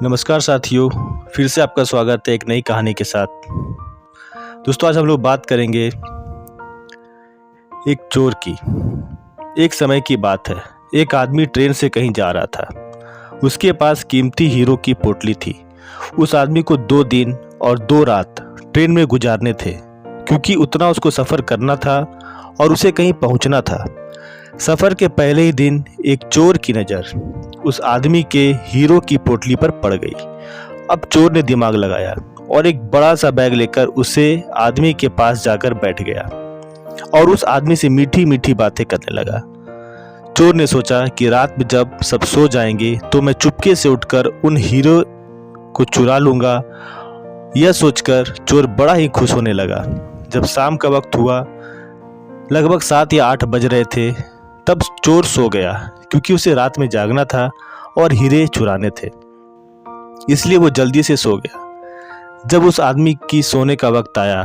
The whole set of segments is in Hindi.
नमस्कार साथियों, फिर से आपका स्वागत है एक नई कहानी के साथ। दोस्तों, आज हम लोग बात करेंगे एक चोर की। एक समय की बात है, एक आदमी ट्रेन से कहीं जा रहा था। उसके पास कीमती हीरो की पोटली थी। उस आदमी को 2 दिन और 2 रात ट्रेन में गुजारने थे, क्योंकि उतना उसको सफ़र करना था और उसे कहीं पहुंचना था। सफ़र के पहले ही दिन एक चोर की नज़र उस आदमी के हीरो की पोटली पर पड़ गई। अब चोर ने दिमाग लगाया और एक बड़ा सा बैग लेकर उसे आदमी के पास जाकर बैठ गया और उस आदमी से मीठी मीठी बातें करने लगा। चोर ने सोचा कि रात में जब सब सो जाएंगे तो मैं चुपके से उठकर उन हीरो को चुरा लूँगा। यह सोचकर चोर बड़ा ही खुश होने लगा। जब शाम का वक्त हुआ, लगभग 7 या 8 बज रहे थे, तब चोर सो गया, क्योंकि उसे रात में जागना था और हीरे चुराने थे, इसलिए वो जल्दी से सो गया। जब उस आदमी की सोने का वक्त आया,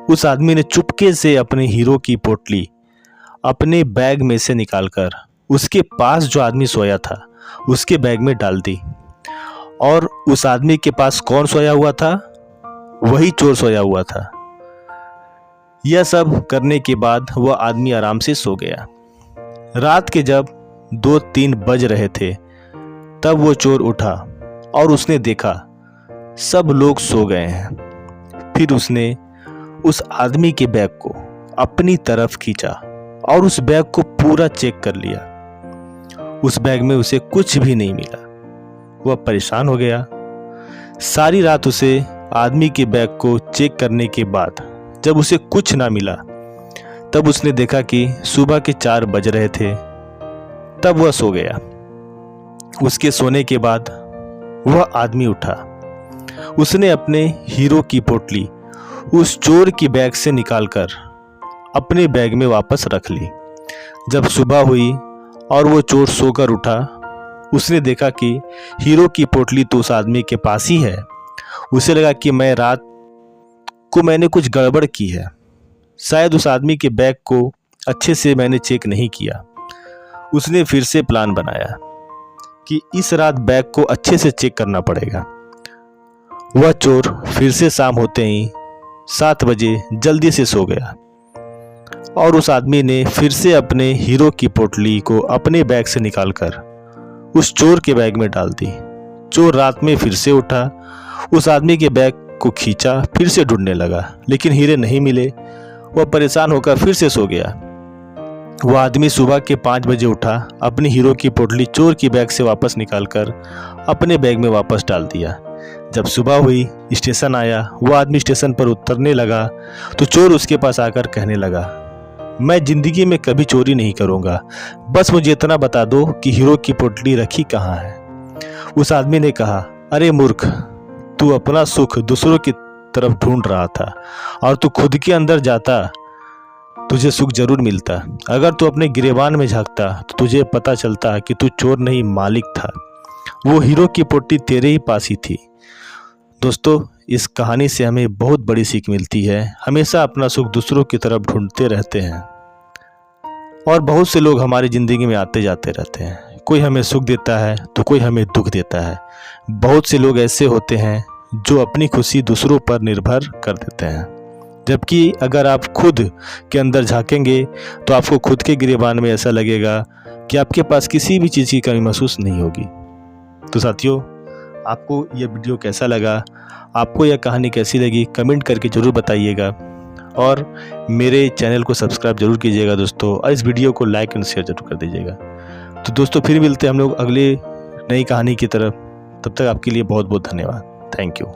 उस आदमी ने चुपके से अपने हीरो की पोटली अपने बैग में से निकालकर उसके पास जो आदमी सोया था उसके बैग में डाल दी। और उस आदमी के पास कौन सोया हुआ था? वही चोर सोया हुआ था। यह सब करने के बाद वह आदमी आराम से सो गया। रात के जब 2-3 बज रहे थे, तब वो चोर उठा और उसने देखा सब लोग सो गए हैं। फिर उसने उस आदमी के बैग को अपनी तरफ खींचा और उस बैग को पूरा चेक कर लिया। उस बैग में उसे कुछ भी नहीं मिला। वह परेशान हो गया। सारी रात उसे आदमी के बैग को चेक करने के बाद जब उसे कुछ ना मिला, तब उसने देखा कि सुबह के 4 बज रहे थे। तब वह सो गया। उसके सोने के बाद वह आदमी उठा। उसने अपने हीरो की पोटली उस चोर की बैग से निकालकर अपने बैग में वापस रख ली। जब सुबह हुई और वो चोर सोकर उठा, उसने देखा कि हीरो की पोटली तो उस आदमी के पास ही है। उसे लगा कि मैं रात को मैंने कुछ गड़बड़ की है, शायद उस आदमी के बैग को अच्छे से मैंने चेक नहीं किया। उसने फिर से प्लान बनाया कि इस रात बैग को अच्छे से चेक करना पड़ेगा। वह चोर फिर से शाम होते ही 7 बजे जल्दी से सो गया और उस आदमी ने फिर से अपने हीरो की पोटली को अपने बैग से निकालकर उस चोर के बैग में डाल दी। चोर रात में फिर से उठा, उस आदमी के बैग को खींचा, फिर से ढूंढने लगा, लेकिन हीरे नहीं मिले। वह परेशान होकर फिर से सो गया। वह आदमी सुबह के 5 बजे उठा, अपनी हीरो की पोटली चोर की बैग से वापस निकालकर अपने बैग में वापस डाल दिया। जब सुबह हुई, स्टेशन आया। वह आदमी स्टेशन पर उतरने लगा तो चोर उसके पास आकर कहने लगा, मैं जिंदगी में कभी चोरी नहीं करूंगा, बस मुझे इतना बता दो कि हीरो की पोटली रखी कहाँ है। उस आदमी ने कहा, अरे मूर्ख, तू अपना सुख दूसरों की तरफ ढूंढ रहा था और तू खुद के अंदर जाता, तुझे सुख जरूर मिलता। अगर तू अपने गिरेबान में झांकता तो तुझे पता चलता कि तू चोर नहीं मालिक था। वो हीरो की पोटली तेरे ही पास ही थी। दोस्तों, इस कहानी से हमें बहुत बड़ी सीख मिलती है। हमेशा अपना सुख दूसरों की तरफ ढूंढते रहते हैं और बहुत से लोग हमारी ज़िंदगी में आते जाते रहते हैं। कोई हमें सुख देता है तो कोई हमें दुख देता है। बहुत से लोग ऐसे होते हैं जो अपनी खुशी दूसरों पर निर्भर कर देते हैं, जबकि अगर आप खुद के अंदर झांकेंगे तो आपको खुद के गिरेबान में ऐसा लगेगा कि आपके पास किसी भी चीज़ की कमी महसूस नहीं होगी। तो साथियों, आपको यह वीडियो कैसा लगा, आपको यह कहानी कैसी लगी, कमेंट करके ज़रूर बताइएगा और मेरे चैनल को सब्सक्राइब जरूर कीजिएगा दोस्तों, और इस वीडियो को लाइक एंड शेयर जरूर कर दीजिएगा। तो दोस्तों, फिर मिलते हैं हम लोग अगले नई कहानी की तरफ। तब तक आपके लिए बहुत बहुत धन्यवाद। Thank you.